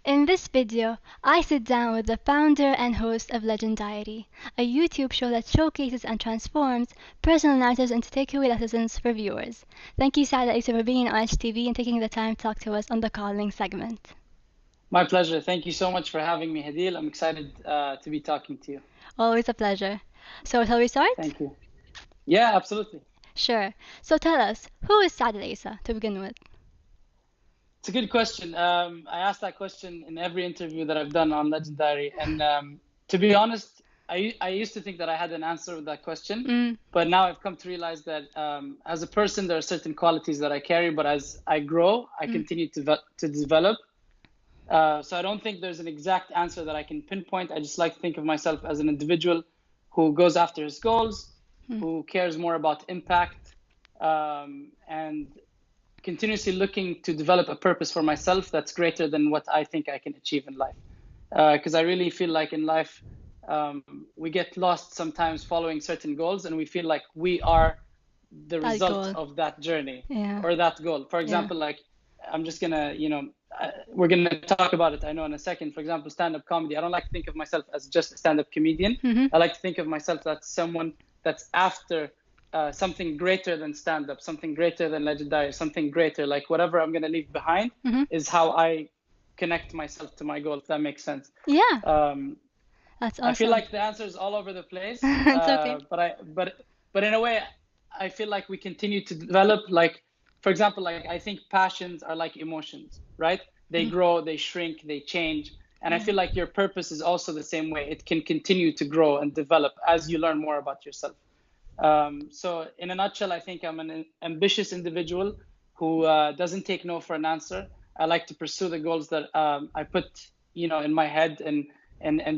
In this video, I sit down with the founder and host of Legendiary, a YouTube show that showcases and transforms personal narratives into takeaway lessons for viewers. Thank you, Saad Al Essa, for being on HTV and taking the time to talk to us on the calling segment. My pleasure. Thank you so much for having me, Hadeel. I'm excited to be talking to you. Always a pleasure. So, shall we start? Thank you. Yeah, absolutely. Sure. So tell us, who is Saad Al Essa to begin with? It's a good question. I ask that question in every interview that I've done on Legendary. And to be honest, I used to think that I had an answer with that question. But now I've come to realize that as a person, there are certain qualities that I carry. But as I grow, I continue to develop. So I don't think there's an exact answer that I can pinpoint. I just like to think of myself as an individual who goes after his goals, who cares more about impact, and continuously looking to develop a purpose for myself that's greater than what I think I can achieve in life. Because I really feel like in life, we get lost sometimes following certain goals, and we feel like we are the result of that journey or that goal. For example, like I'm just gonna, we're gonna talk about it, I know, in a second. For example, stand-up comedy. I don't like to think of myself as just a stand-up comedian. I like to think of myself as someone that's after something greater than stand-up, something greater than Legendary, something greater. Like whatever I'm gonna leave behind is how I connect myself to my goal. If that makes sense. Yeah. That's awesome. I feel like the answer is all over the place. It's okay. But in a way, I feel like we continue to develop. Like, for example, like I think passions are like emotions, right? They grow, they shrink, they change. And I feel like your purpose is also the same way. It can continue to grow and develop as you learn more about yourself. So in a nutshell, I think I'm an ambitious individual who doesn't take no for an answer. I like to pursue the goals that I put, in my head and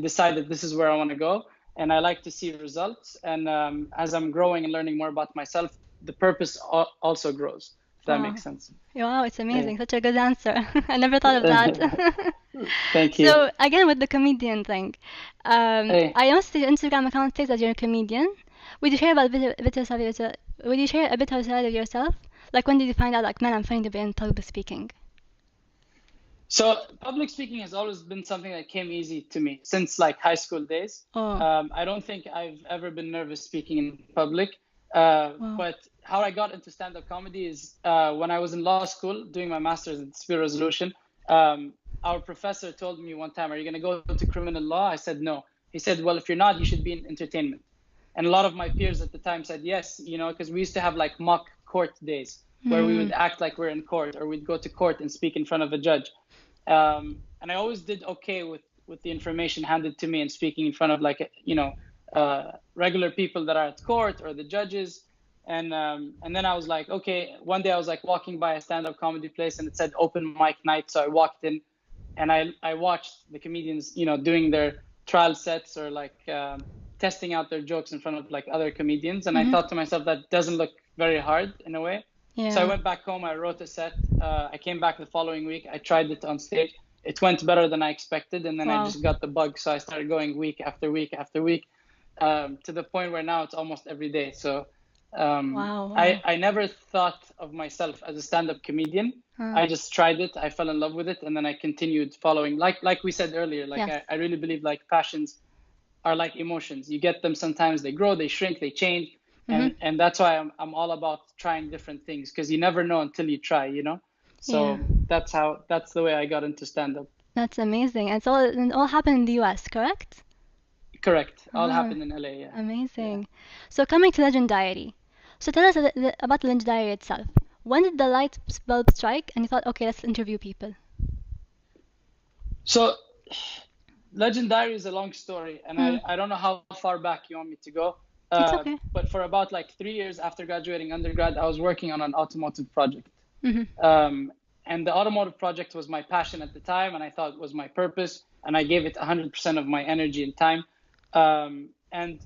decide that this is where I want to go. And I like to see results. And as I'm growing and learning more about myself, the purpose also grows. If that makes sense. Wow, it's amazing. Yeah. Such a good answer. I never thought of that. Thank you. So again, with the comedian thing, I noticed your Instagram account says that you're a comedian. Would you share a bit of yourself? Like, when did you find out, like, man, I'm finding to be in public speaking? So public speaking has always been something that came easy to me since like high school days. I don't think I've ever been nervous speaking in public. But how I got into stand-up comedy is when I was in law school doing my master's in dispute resolution. Our professor told me one time, "Are you going to go into criminal law?" I said no. He said, "Well, if you're not, you should be in entertainment." And a lot of my peers at the time said yes, because we used to have like mock court days where we would act like we're in court, or we'd go to court and speak in front of a judge. And I always did okay with the information handed to me and speaking in front of like, regular people that are at court or the judges. And then I was like, okay, one day I was like walking by a stand-up comedy place and it said open mic night. So I walked in and I watched the comedians, doing their trial sets or like testing out their jokes in front of like other comedians. And I thought to myself, that doesn't look very hard in a way. Yeah. So I went back home, I wrote a set. I came back the following week. I tried it on stage. It went better than I expected. And then I just got the bug. So I started going week after week after week to the point where now it's almost every day. So I never thought of myself as a stand-up comedian. I just tried it. I fell in love with it. And then I continued following. Like we said earlier, like yes. I really believe like passions are like emotions. You get them sometimes, they grow, they shrink, they change. And that's why I'm all about trying different things, because you never know until you try, So that's the way I got into stand-up. That's amazing. And it all happened in the US, correct? Correct. All happened in LA, yeah. Amazing. Yeah. So coming to Legendary. So tell us about Legendary itself. When did the light bulb strike and you thought, okay, let's interview people? So Legendary is a long story, and I don't know how far back you want me to go. It's okay. But for about like 3 years after graduating undergrad, I was working on an automotive project. And the automotive project was my passion at the time, and I thought it was my purpose, and I gave it 100% of my energy and time. And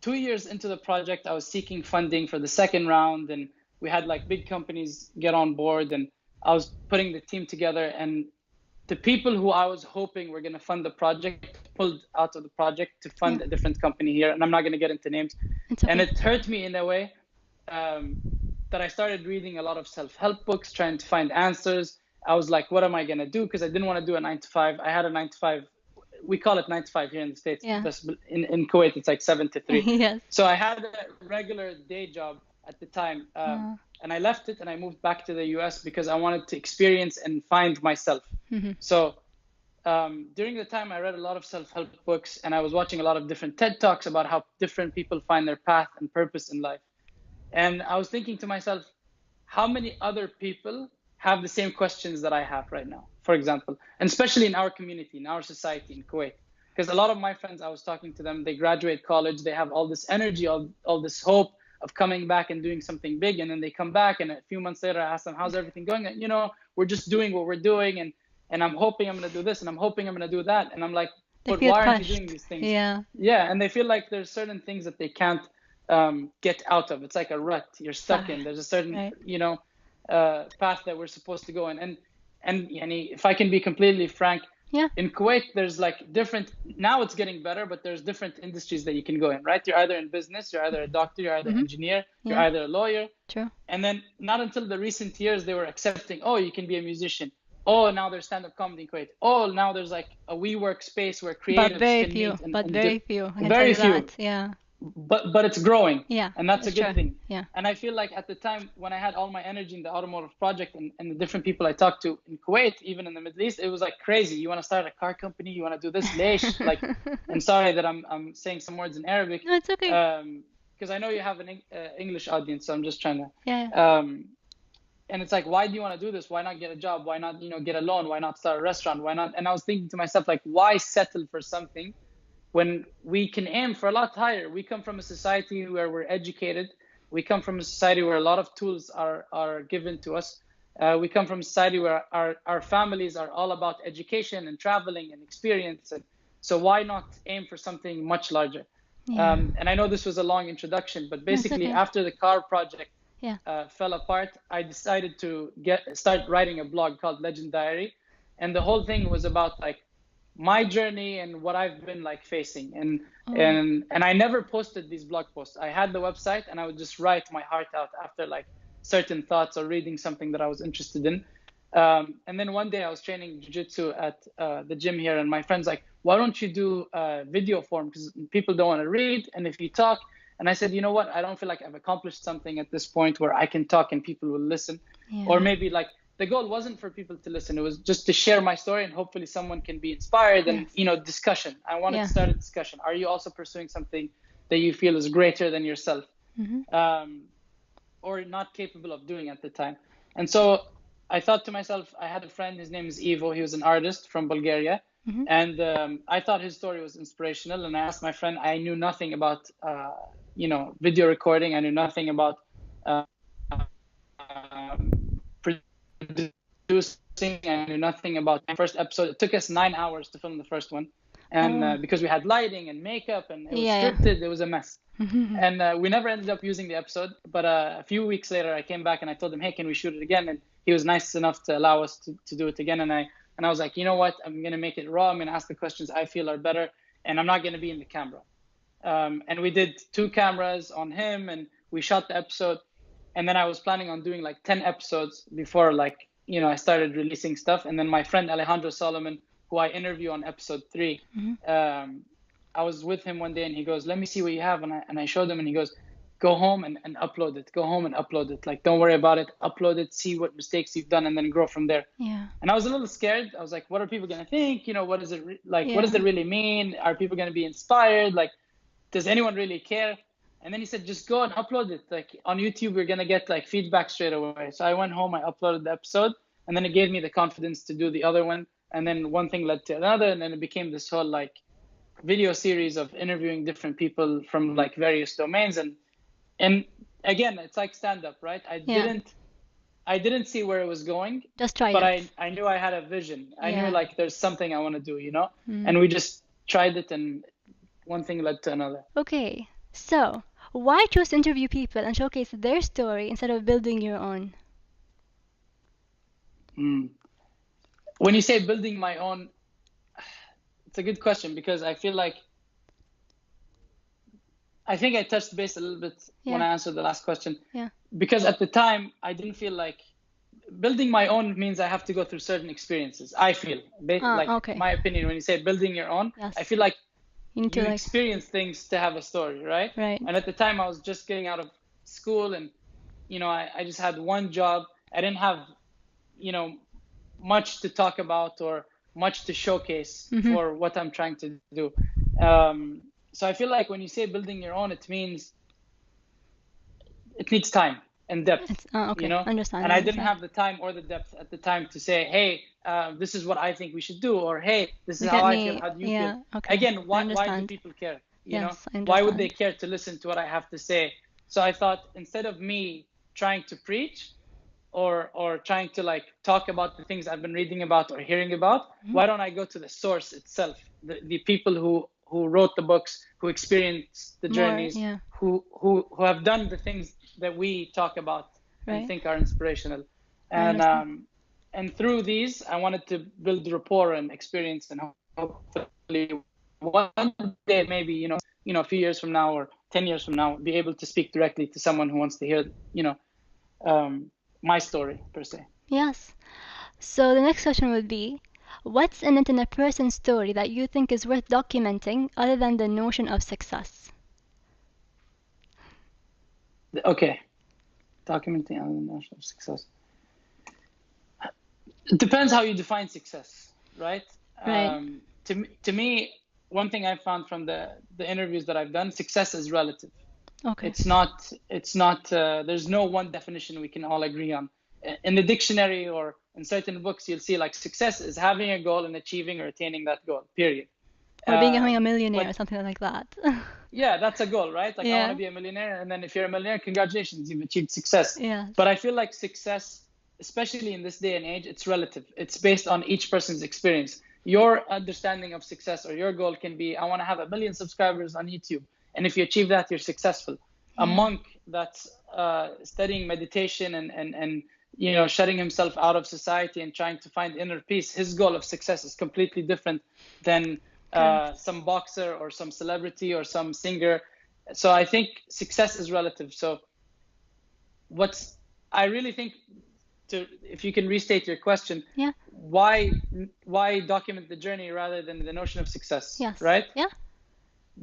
2 years into the project, I was seeking funding for the second round, and we had like big companies get on board, and I was putting the team together, and the people who I was hoping were going to fund the project pulled out of the project to fund a different company here. And I'm not going to get into names. Okay. And it hurt me in a way that I started reading a lot of self-help books, trying to find answers. I was like, what am I going to do? Because I didn't want to do a 9 to 5. I had a 9 to 5. We call it 9 to 5 here in the States. Yeah. In Kuwait, it's like 7 to 3. Yes. So I had a regular day job at the time. And I left it and I moved back to the US because I wanted to experience and find myself. So during the time, I read a lot of self-help books, and I was watching a lot of different TED Talks about how different people find their path and purpose in life. And I was thinking to myself, how many other people have the same questions that I have right now, for example, and especially in our community, in our society in Kuwait. Because a lot of my friends, I was talking to them, they graduate college, they have all this energy, all this hope of coming back and doing something big. And then they come back, and a few months later, I ask them, how's everything going? And, we're just doing what we're doing. And I'm hoping I'm going to do this, and I'm hoping I'm going to do that. And I'm like, but why aren't you doing these things? Yeah. Yeah. And they feel like there's certain things that they can't get out of. It's like a rut you're stuck in. There's a certain, path that we're supposed to go in. And if I can be completely frank, in Kuwait, there's like different, now it's getting better, but there's different industries that you can go in, right? You're either in business, you're either a doctor, you're either an engineer, you're either a lawyer. True. And then not until the recent years, they were accepting, oh, you can be a musician. Oh, now there's stand-up comedy in Kuwait. Oh, now there's like a WeWork space where creatives can meet. But very few. Very few. That. Yeah. But it's growing. Yeah. And that's a good thing. Yeah. And I feel like at the time when I had all my energy in the automotive project and the different people I talked to in Kuwait, even in the Middle East, it was like crazy. You want to start a car company? You want to do this? Leish? Like, I'm sorry that I'm saying some words in Arabic. No, it's okay. Because I know you have an English audience, so I'm just trying to. Yeah. And it's like, why do you want to do this? Why not get a job? Why not, get a loan? Why not start a restaurant? Why not? And I was thinking to myself, like, why settle for something when we can aim for a lot higher? We come from a society where we're educated. We come from a society where a lot of tools are given to us. We come from a society where our families are all about education and traveling and experience. And so why not aim for something much larger? Yeah. And I know this was a long introduction, but basically after the car project fell apart, I decided to start writing a blog called Legendiary. And the whole thing was about like my journey and what I've been like facing. And I never posted these blog posts. I had the website and I would just write my heart out after like certain thoughts or reading something that I was interested in. And then one day I was training jiu-jitsu at the gym here, and my friend's like, why don't you do video form? Because people don't want to read, and if you talk. And I said, you know what? I don't feel like I've accomplished something at this point where I can talk and people will listen. Yeah. Or maybe like the goal wasn't for people to listen. It was just to share my story and hopefully someone can be inspired and, discussion. I wanted to start a discussion. Are you also pursuing something that you feel is greater than yourself or not capable of doing at the time? And so I thought to myself, I had a friend, his name is Ivo. He was an artist from Bulgaria. And I thought his story was inspirational. And I asked my friend, I knew nothing about, video recording. I knew nothing about producing. I knew nothing about the first episode. It took us 9 hours to film the first one. And because we had lighting and makeup and it was scripted, it was a mess. And we never ended up using the episode. But a few weeks later, I came back and I told him, hey, can we shoot it again? And he was nice enough to allow us to do it again. And I was like, you know what? I'm going to make it raw. I'm going to ask the questions I feel are better. And I'm not going to be in the camera. And we did 2 cameras on him and we shot the episode. And then I was planning on doing like 10 episodes before I started releasing stuff. And then my friend Alejandro Solomon, who I interview on episode 3, I was with him one day and he goes, let me see what you have. And I showed him and he goes, go home and upload it. Go home and upload it. Like, don't worry about it. Upload it, see what mistakes you've done, and then grow from there. Yeah. And I was a little scared. I was like, what are people going to think? What is it what does it really mean? Are people going to be inspired? Like, does anyone really care? And then he said, just go and upload it. Like on YouTube, we're going to get like feedback straight away. So I went home, I uploaded the episode, and then it gave me the confidence to do the other one. And then one thing led to another. And then it became this whole like video series of interviewing different people from like various domains. And again, it's like stand-up, right? I didn't see where it was going. Just try but it. I knew I had a vision. I knew like there's something I want to do, And we just tried it and one thing led to another. Okay, so why choose to interview people and showcase their story instead of building your own? When you say building my own, it's a good question because I feel like I think I touched base a little bit when I answered the last question. Yeah. Because at the time, I didn't feel like building my own means I have to go through certain experiences. I feel okay. My opinion, when you say building your own, yes. I feel like you experience things to have a story, right? Right. And at the time I was just getting out of school, and I just had one job. I didn't have much to talk about or much to showcase for what I'm trying to do. So I feel like when you say building your own, it means it needs time and depth. Okay. Understand. And I didn't have the time or the depth at the time to say, hey, this is what I think we should do, or hey, this is how I feel. How do you feel? Okay. Again, why do people care? Yes, why would they care to listen to what I have to say? So I thought, instead of me trying to preach or trying to like talk about the things I've been reading about or hearing about, why don't I go to the source itself, the people who wrote the books, who experienced the journeys, who have done the things that we talk about and think are inspirational. And through these, I wanted to build rapport and experience, and hopefully one day, maybe a few years from now or 10 years from now, be able to speak directly to someone who wants to hear my story per se. Yes. So the next question would be, what's an internet person's story that you think is worth documenting other than the notion of success? Okay. Documenting other than the notion of success. It depends how you define success, right? Right. To me, one thing I found from the interviews that I've done, success is relative. Okay. It's not there's no one definition we can all agree on. In the dictionary or in certain books, you'll see like success is having a goal and achieving or attaining that goal, period. Or becoming a millionaire or something like that. Yeah, that's a goal, right? Like, I want to be a millionaire, and then if you're a millionaire, congratulations, you've achieved success. Yeah. But I feel like success, especially in this day and age, it's relative. It's based on each person's experience. Your understanding of success or your goal can be, I want to have 1 million subscribers on YouTube. And if you achieve that, you're successful. A monk that's studying meditation and shutting himself out of society and trying to find inner peace, his goal of success is completely different than some boxer or some celebrity or some singer. So I think success is relative. So I really think, if you can restate your question, why document the journey rather than the notion of success? Yes. Right? Yeah.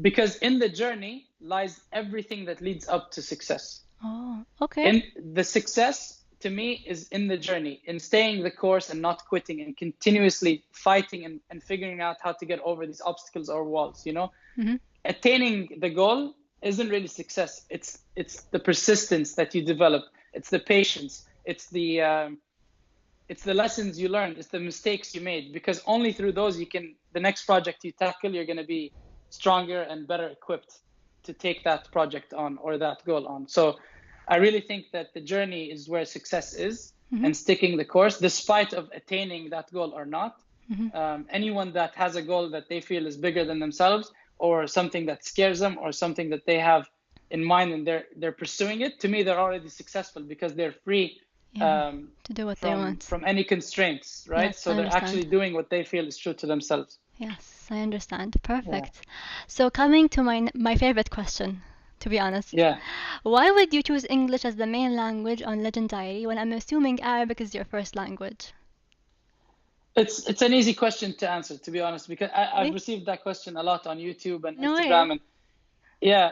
Because in the journey lies everything that leads up to success. Oh, okay. And the success, to me, is in the journey, in staying the course and not quitting and continuously fighting and figuring out how to get over these obstacles or walls. Attaining the goal isn't really success. It's the persistence that you develop. It's the patience. It's the lessons you learned. It's the mistakes you made, because only through those the next project you tackle, you're going to be stronger and better equipped to take that project on or that goal on. So I really think that the journey is where success is, and sticking the course, despite of attaining that goal or not. Anyone that has a goal that they feel is bigger than themselves, or something that scares them, or something that they have in mind and they're pursuing it, to me, they're already successful, because they're free to do what they want from any constraints, right? Yes, so they're actually doing what they feel is true to themselves. Yes, I understand. Perfect. Yeah. So coming to my favorite question, to be honest. Yeah. Why would you choose English as the main language on Legendary when I'm assuming Arabic is your first language? It's an easy question to answer, to be honest, because I've received that question a lot on YouTube and Instagram. And yeah,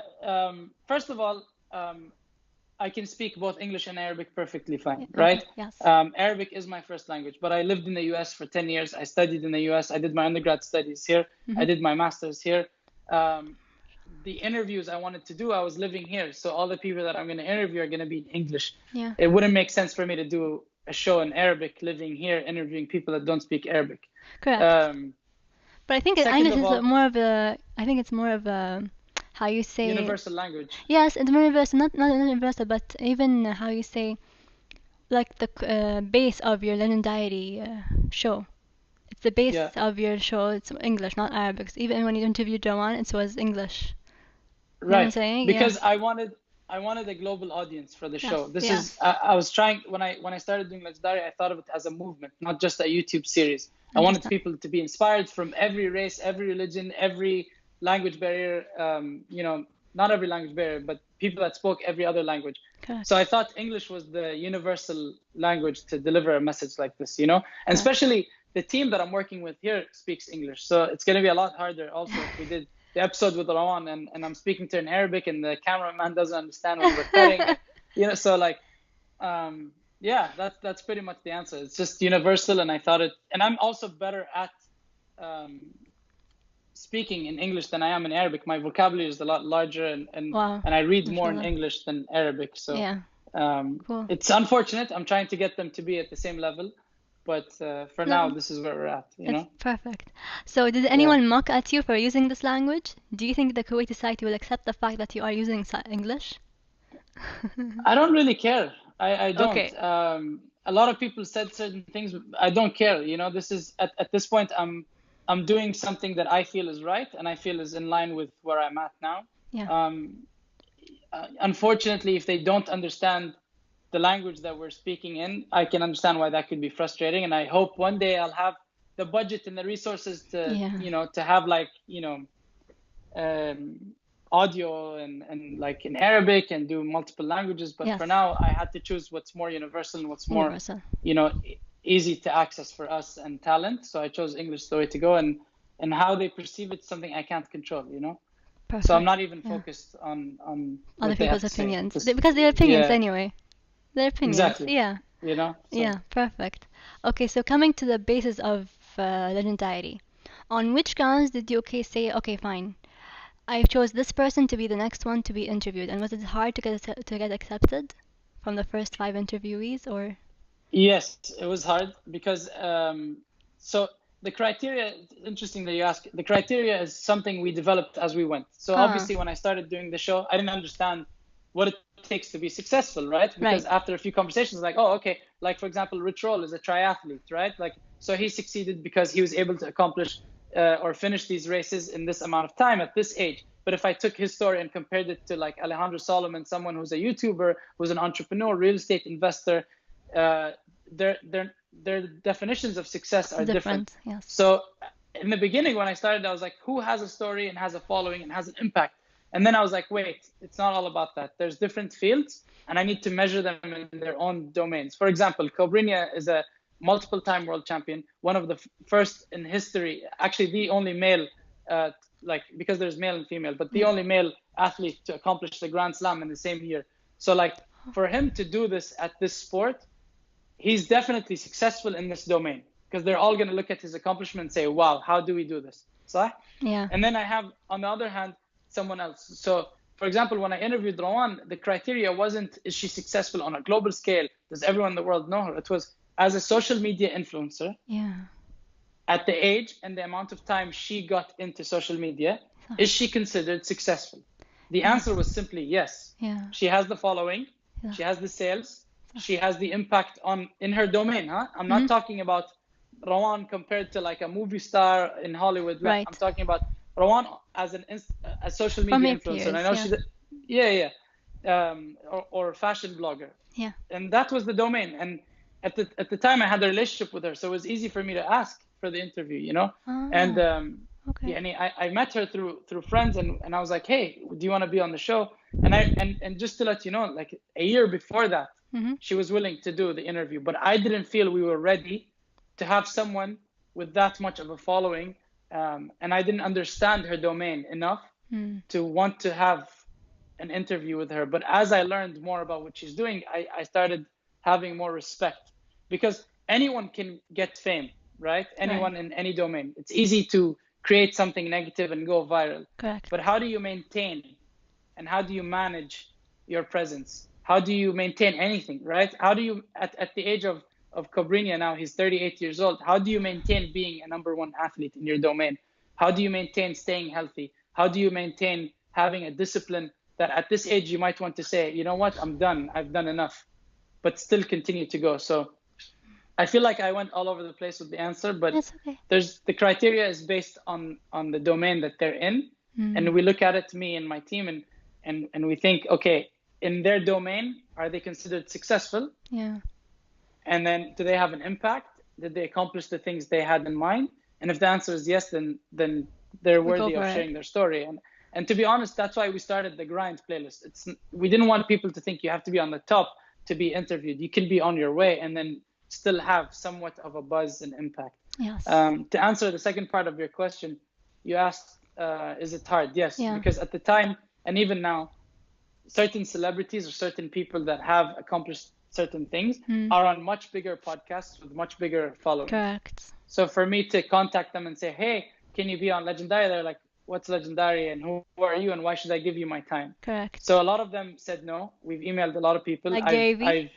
first of all, I can speak both English and Arabic perfectly fine, right? Yes. Arabic is my first language, but I lived in the US for 10 years. I studied in the US. I did my undergrad studies here. I did my master's here. The interviews I wanted to do, I was living here. So all the people that I'm going to interview are going to be in English. Yeah. It wouldn't make sense for me to do a show in Arabic living here, interviewing people that don't speak Arabic. Correct. But I think English is more of a, how you say, universal language. Yes, it's universal, not universal, but even how you say, like the base of your Legendary show. It's the base of your show. It's English, not Arabic. Even when you interviewed Jawan, it was English. Right. You know what I'm saying? Because I wanted a global audience for the show. This is I was trying, when I started doing Legendary, I thought of it as a movement, not just a YouTube series. I wanted people to be inspired from every race, every religion, every language barrier, not every language barrier, but people that spoke every other language. So I thought English was the universal language to deliver a message like this, and especially the team that I'm working with here speaks English. So it's going to be a lot harder also if we did the episode with Rawan and I'm speaking to her in Arabic and the cameraman doesn't understand when we're cutting, so like, yeah, that's pretty much the answer. It's just universal, and I thought it, and I'm also better at speaking in English than I am in Arabic. My vocabulary is a lot larger, and I read more in English than Arabic. So cool. It's unfortunate. I'm trying to get them to be at the same level, but for now, this is where we're at. That's perfect. So did anyone mock at you for using this language? Do you think the Kuwaiti society will accept the fact that you are using English? I don't really care. I don't. Okay. A lot of people said certain things. I don't care. This is at this point, I'm doing something that I feel is right and I feel is in line with where I'm at now. Yeah. Unfortunately, if they don't understand the language that we're speaking in, I can understand why that could be frustrating. And I hope one day I'll have the budget and the resources to, to have like, audio and like in Arabic and do multiple languages. But for now, I had to choose what's more universal and what's more, easy to access for us and talent. So I chose English the way to go, and how they perceive it's something I can't control, Perfect. So I'm not even focused on other people's opinions, because they're opinions anyway. They're opinions. Exactly. Yeah. So. Yeah, perfect. Okay, so coming to the basis of Legendiary, on which grounds did you say, okay, fine, I chose this person to be the next one to be interviewed, and was it hard to get accepted from the first 5 interviewees, or? Yes, it was hard because so the criteria, interesting that you ask. The criteria is something we developed as we went. So obviously when I started doing the show, I didn't understand what it takes to be successful, right? Because after a few conversations, like, oh, okay, like for example, Rich Roll is a triathlete, right? Like, so he succeeded because he was able to accomplish or finish these races in this amount of time at this age. But if I took his story and compared it to like Alejandro Solomon, someone who's a YouTuber, who's an entrepreneur, real estate investor, their definitions of success are different. Yes. So in the beginning, when I started, I was like, who has a story and has a following and has an impact? And then I was like, wait, it's not all about that. There's different fields and I need to measure them in their own domains. For example, Cobrinha is a multiple-time world champion, one of the first in history, actually the only male, because there's male and female, but the only male athlete to accomplish the Grand Slam in the same year. So like for him to do this at this sport, he's definitely successful in this domain, because they're all going to look at his accomplishment and say, wow, how do we do this? So, yeah. And then I have, on the other hand, someone else. So, for example, when I interviewed Rawan, the criteria wasn't, is she successful on a global scale? Does everyone in the world know her? It was, as a social media influencer, at the age and the amount of time she got into social media, is she considered successful? The answer was simply yes. Yeah. She has the following, she has the sales, she has the impact in her domain. I'm not talking about Rawan compared to like a movie star in Hollywood. Right. I'm talking about Rawan as a social media influencer. Peers, and I know or fashion blogger. Yeah. And that was the domain. And at the time I had a relationship with her, so it was easy for me to ask for the interview, And okay. and I met her through friends, and I was like, hey, do you want to be on the show? And just to let you know, like a year before that, she was willing to do the interview, but I didn't feel we were ready to have someone with that much of a following, and I didn't understand her domain enough to want to have an interview with her. But as I learned more about what she's doing, I started having more respect, because anyone can get fame, right? Anyone in any domain. It's easy to create something negative and go viral. Correct. But how do you maintain and how do you manage your presence? How do you maintain anything, right? How do you, at the age of Cobrinha now, he's 38 years old, how do you maintain being a number 1 athlete in your domain? How do you maintain staying healthy? How do you maintain having a discipline that at this age you might want to say, you know what, I'm done, I've done enough, but still continue to go? So I feel like I went all over the place with the answer, but there's the criteria is based on the domain that they're in. And we look at it, me and my team, and we think, okay, in their domain, are they considered successful? Yeah. And then do they have an impact? Did they accomplish the things they had in mind? And if the answer is yes, then they're worthy of sharing their story. And to be honest, that's why we started the Grind playlist. We didn't want people to think you have to be on the top to be interviewed. You can be on your way and then still have somewhat of a buzz and impact. Yes. To answer the second part of your question, you asked, is it hard? Yes, because at the time, and even now, certain celebrities or certain people that have accomplished certain things are on much bigger podcasts with much bigger followers. Correct. So for me to contact them and say, hey, can you be on Legendary? They're like, what's Legendary and who are you and why should I give you my time? Correct. So a lot of them said no. We've emailed a lot of people. Like Gary Vee?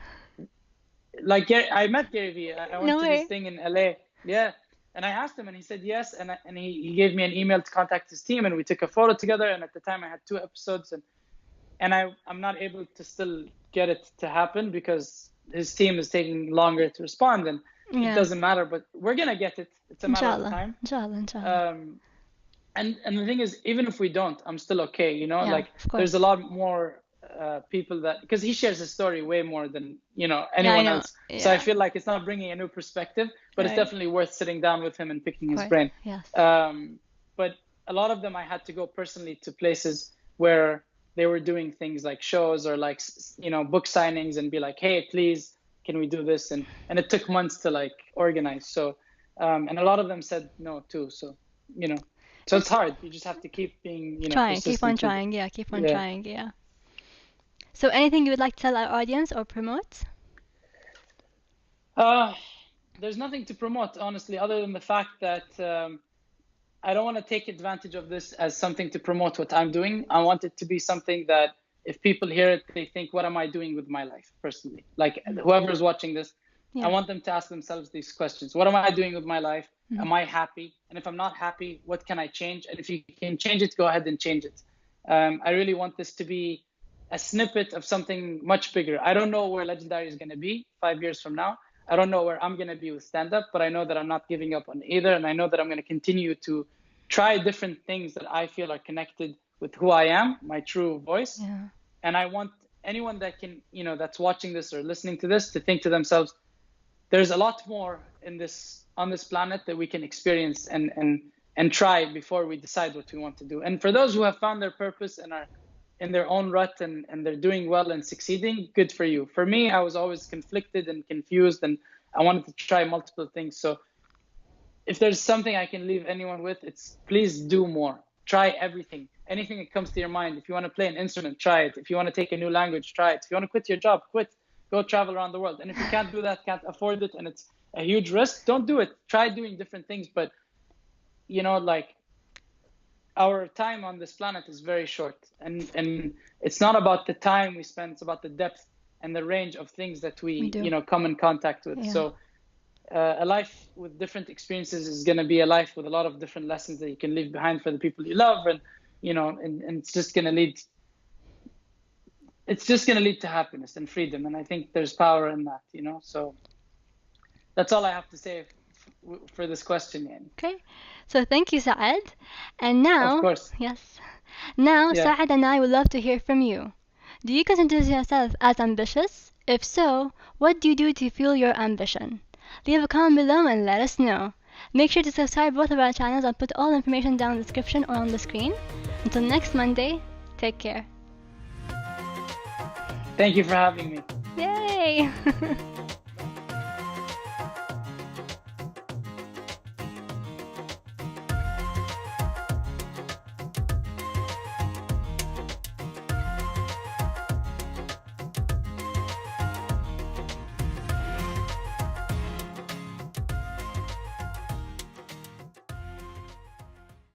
I met Gary Vee. I went to this thing in LA. Yeah. And I asked him and he said yes. And he gave me an email to contact his team and we took a photo together. And at the time I had 2 episodes and I'm not able to still get it to happen because his team is taking longer to respond and it doesn't matter, but we're going to get it. It's a matter of time. Inshallah. And the thing is, even if we don't, I'm still okay. You know, like there's a lot more people that, because he shares his story way more than, you know, anyone else. Yeah. So I feel like it's not bringing a new perspective, but it's definitely worth sitting down with him and picking his brain. Yes. But a lot of them, I had to go personally to places where they were doing things like shows or like, you know, book signings and be like, hey, please, can we do this? And it took months to like organize. So, and a lot of them said no too. So, you know, so it's hard. You just have to keep being, you know, keep on trying. Yeah, keep on trying. Yeah. So anything you would like to tell our audience or promote? There's nothing to promote, honestly, other than the fact that I don't want to take advantage of this as something to promote what I'm doing. I want it to be something that if people hear it, they think, what am I doing with my life personally? Like whoever's watching this, I want them to ask themselves these questions. What am I doing with my life? Am I happy? And if I'm not happy, what can I change? And if you can change it, go ahead and change it. I really want this to be a snippet of something much bigger. I don't know where Legendary is going to be 5 years from now. I don't know where I'm going to be with stand-up, but I know that I'm not giving up on either. And I know that I'm going to continue to try different things that I feel are connected with who I am, my true voice. Yeah. And I want anyone that can, you know, that's watching this or listening to this to think to themselves, there's a lot more on this planet that we can experience and try before we decide what we want to do. And for those who have found their purpose and are in their own rut and they're doing well and succeeding, good for you. For me, I was always conflicted and confused and I wanted to try multiple things. So if there's something I can leave anyone with, it's please do more. Try everything. Anything that comes to your mind. If you want to play an instrument, try it. If you want to take a new language, try it. If you want to quit your job, quit. Go travel around the world. And if you can't do that, can't afford it, and it's a huge risk, don't do it. Try doing different things. But, you know, like, our time on this planet is very short. And it's not about the time we spend. It's about the depth and the range of things that we you know, come in contact with. Yeah. So a life with different experiences is going to be a life with a lot of different lessons that you can leave behind for the people you love. And, you know, and it's just going to lead to happiness and freedom. And I think there's power in that, you know. So that's all I have to say for this question, Yanni. Okay. So thank you, Saad. And now, of course. Yes. Now, Saad and I would love to hear from you. Do you consider yourself as ambitious? If so, what do you do to fuel your ambition? Leave a comment below and let us know. Make sure to subscribe both of our channels. I'll put all the information down in the description or on the screen. Until next Monday, take care. Thank you for having me. Yay!